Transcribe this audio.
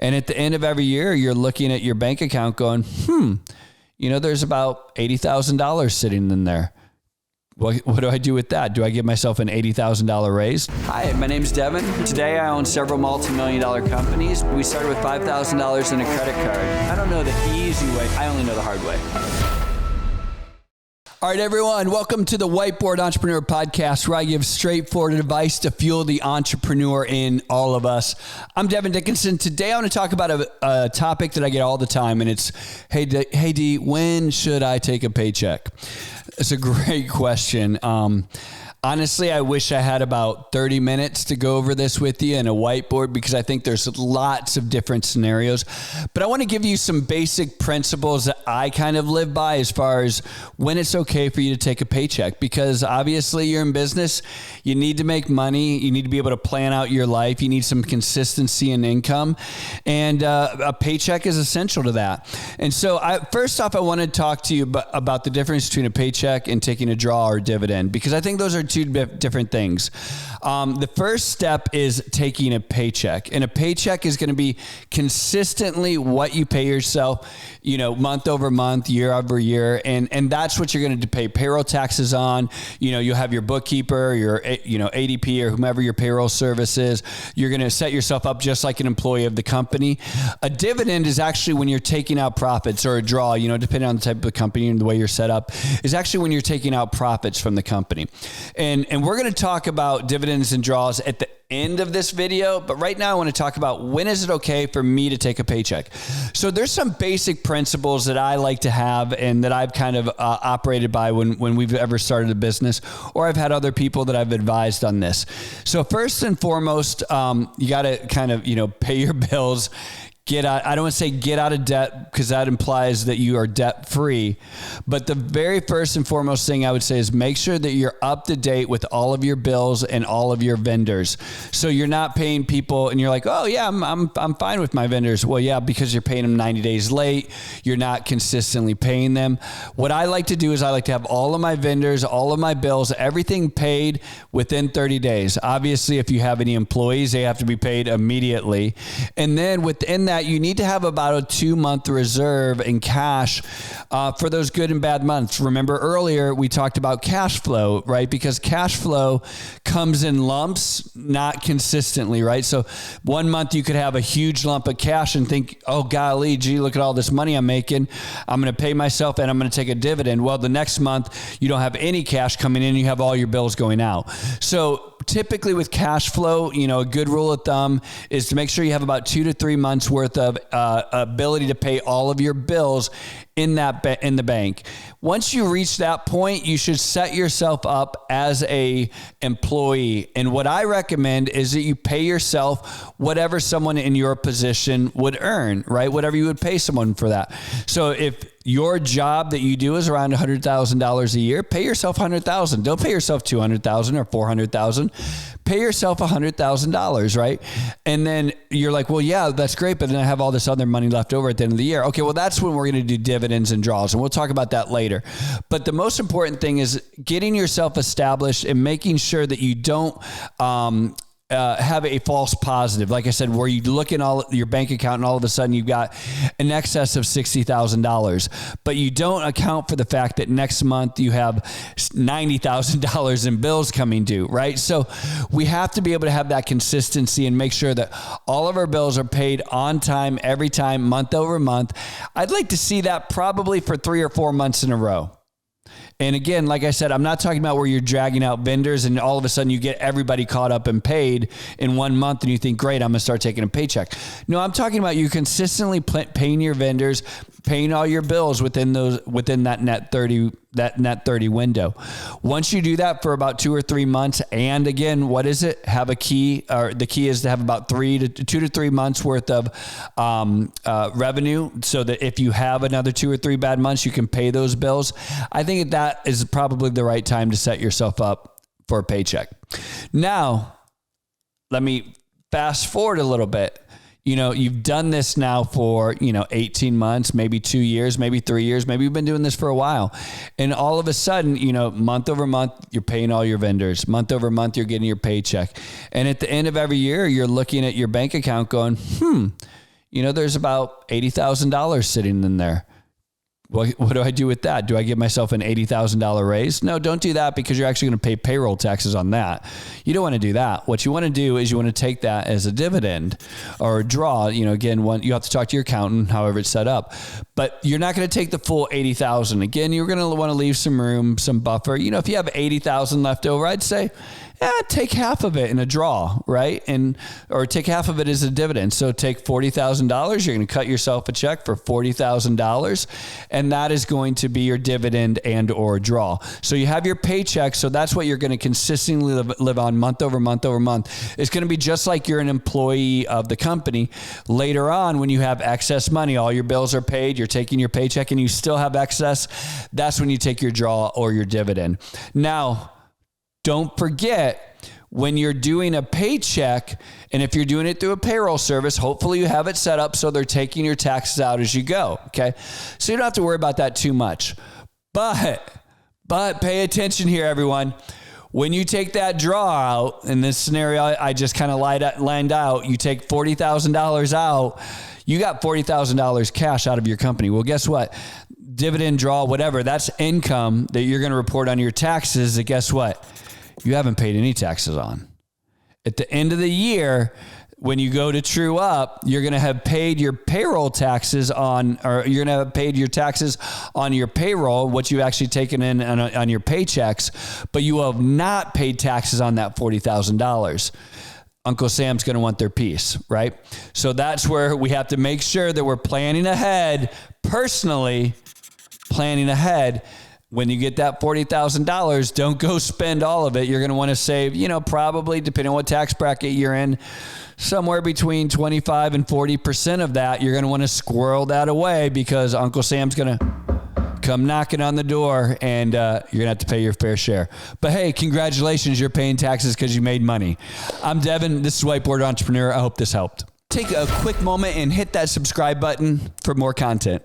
And at the end of every year, you're looking at your bank account going, there's about $80,000 sitting in there. What do I do with that? Do I give myself an $80,000 raise? Hi, my name's Devon. Today I own several multi-million-dollar companies. We started with $5,000 in a credit card. I don't know the easy way. I only know the hard way. All right, everyone, welcome to the Whiteboard Entrepreneur Podcast, where I give straightforward advice to fuel the entrepreneur in all of us. I'm Devon Dickinson. Today, I want to talk about a topic that I get all the time, and it's, hey, D, when should I take a paycheck? It's a great question. Honestly, I wish I had about 30 minutes to go over this with you in a whiteboard because I think there's lots of different scenarios. But I want to give you some basic principles that I kind of live by as far as when it's okay for you to take a paycheck. Because obviously you're in business, you need to make money, you need to be able to plan out your life, you need some consistency in income, and a paycheck is essential to that. And so first off, I want to talk to you about the difference between a paycheck and taking a draw or dividend, because I think those are two different things. The first step is taking a paycheck, and a paycheck is going to be consistently what you pay yourself, month over month, year over year. And that's what you're going to pay payroll taxes on. You'll have your bookkeeper, your, ADP or whomever your payroll service is. You're going to set yourself up just like an employee of the company. A dividend is actually when you're taking out profits, or a draw, depending on the type of company and the way you're set up, is actually when you're taking out profits from the company. And we're going to talk about dividends and draws at the end of this video, but right now I want to talk about when is it okay for me to take a paycheck. So there's some basic principles that I like to have and that I've kind of operated by when we've ever started a business, or I've had other people that I've advised on this. So first and foremost, you got to kind of, pay your bills. I don't want to say get out of debt, because that implies that you are debt free. But the very first and foremost thing I would say is make sure that you're up to date with all of your bills and all of your vendors. So you're not paying people and you're like, oh yeah, I'm fine with my vendors. Well, yeah, because you're paying them 90 days late. You're not consistently paying them. What I like to do is I like to have all of my vendors, all of my bills, everything paid within 30 days. Obviously, if you have any employees, they have to be paid immediately. And then within that, you need to have about a 2-month reserve in cash for those good and bad months. Remember earlier, we talked about cash flow, right? Because cash flow comes in lumps, not consistently, right? So one month you could have a huge lump of cash and think, oh, golly, gee, look at all this money I'm making. I'm going to pay myself and I'm going to take a dividend. Well, the next month you don't have any cash coming in. You have all your bills going out. So typically with cash flow, a good rule of thumb is to make sure you have about 2 to 3 months worth of ability to pay all of your bills in the bank. Once you reach that point, you should set yourself up as a employee. And what I recommend is that you pay yourself whatever someone in your position would earn, right? Whatever you would pay someone for that. So if your job that you do is around $100,000 a year, pay yourself $100,000. Don't pay yourself $200,000 or $400,000. Pay yourself $100,000, right? And then you're like, well, yeah, that's great, but then I have all this other money left over at the end of the year. Okay, well, that's when we're going to do dividends and draws, and we'll talk about that later. But the most important thing is getting yourself established and making sure that you don't have a false positive. Like I said, where you look in your bank account and all of a sudden you've got an excess of $60,000, but you don't account for the fact that next month you have $90,000 in bills coming due, right? So we have to be able to have that consistency and make sure that all of our bills are paid on time, every time, month over month. I'd like to see that probably for 3 or 4 months in a row. And again, like I said, I'm not talking about where you're dragging out vendors and all of a sudden you get everybody caught up and paid in 1 month and you think, great, I'm going to start taking a paycheck. No, I'm talking about you consistently paying your vendors, paying all your bills within that net 30 window. Once you do that for about 2 or 3 months, and again, what is it? Have a key, or the key is to have about 2 to 3 months worth of revenue, so that if you have another 2 or 3 bad months, you can pay those bills. I think that is probably the right time to set yourself up for a paycheck. Now, let me fast forward a little bit. You've done this now for, 18 months, maybe 2 years, maybe 3 years, maybe you've been doing this for a while. And all of a sudden, month over month, you're paying all your vendors. Month over month, you're getting your paycheck. And at the end of every year, you're looking at your bank account going, there's about $80,000 sitting in there. What do I do with that? Do I give myself an $80,000 raise? No, don't do that, because you're actually going to pay payroll taxes on that. You don't want to do that. What you want to do is you want to take that as a dividend or a draw. Again, you have to talk to your accountant, however it's set up, but you're not going to take the full 80,000. Again, you're going to want to leave some room, some buffer. If you have 80,000 left over, I'd say, take half of it in a draw, right? Or take half of it as a dividend. So take $40,000. You're going to cut yourself a check for $40,000, and that is going to be your dividend and or draw. So you have your paycheck. So that's what you're going to consistently live on month over month over month. It's going to be just like you're an employee of the company. Later on, when you have excess money, all your bills are paid, you're taking your paycheck and you still have excess, that's when you take your draw or your dividend. Now, don't forget, when you're doing a paycheck, and if you're doing it through a payroll service, hopefully you have it set up so they're taking your taxes out as you go, okay? So you don't have to worry about that too much. But pay attention here, everyone. When you take that draw out, in this scenario I just kind of lined out, you take $40,000 out, you got $40,000 cash out of your company. Well, guess what? Dividend, draw, whatever, that's income that you're going to report on your taxes that, guess what? You haven't paid any taxes on. At the end of the year, when you go to true up, you're going to have paid your payroll taxes or you're going to have paid your taxes on your payroll, what you've actually taken in on your paychecks, but you have not paid taxes on that $40,000. Uncle Sam's going to want their piece, right? So that's where we have to make sure that we're planning ahead, personally planning ahead. When you get that $40,000, don't go spend all of it. You're going to want to save, probably, depending on what tax bracket you're in, somewhere between 25 and 40% of that. You're going to want to squirrel that away, because Uncle Sam's going to come knocking on the door, and you're going to have to pay your fair share. But hey, congratulations, you're paying taxes because you made money. I'm Devon. This is Whiteboard Entrepreneur. I hope this helped. Take a quick moment and hit that subscribe button for more content.